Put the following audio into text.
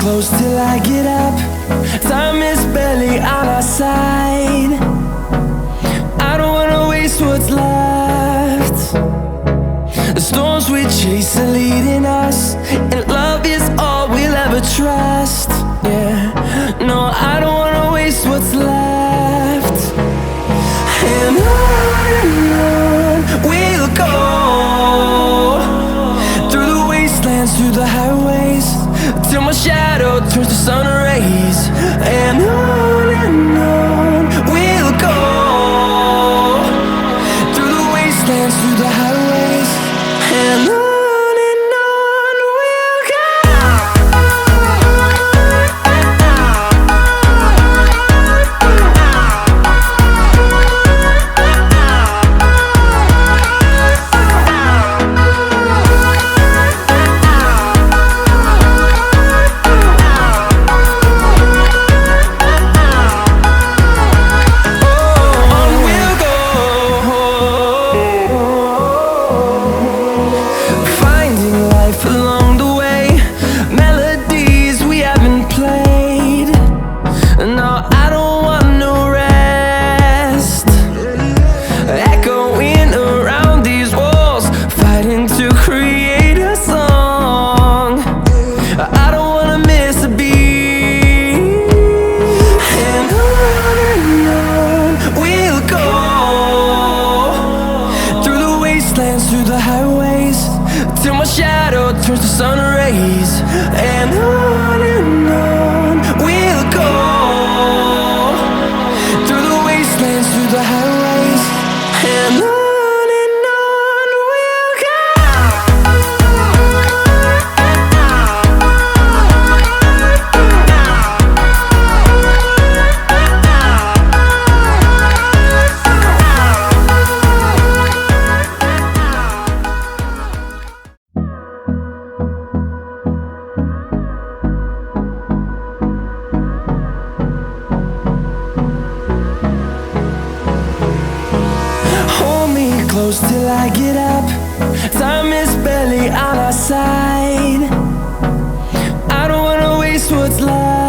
close till I get up. Time is barely on our side. I don't wanna waste what's left. The storms we chase are leading us, and love is all we'll ever trust. Yeah, no, I don't wanna waste what's left. And on we'll go, through the wastelands, through the highways, till my shadow turns to sun rays. And on we'll go, through the wastelands, through the highways, and on we'll go. Through the highways, till my shadow turns to sun rays. And on we'll go, through the wastelands, through the highways, and on we'll go. Close till I get up. Time is barely on our side. I don't wanna waste what's left.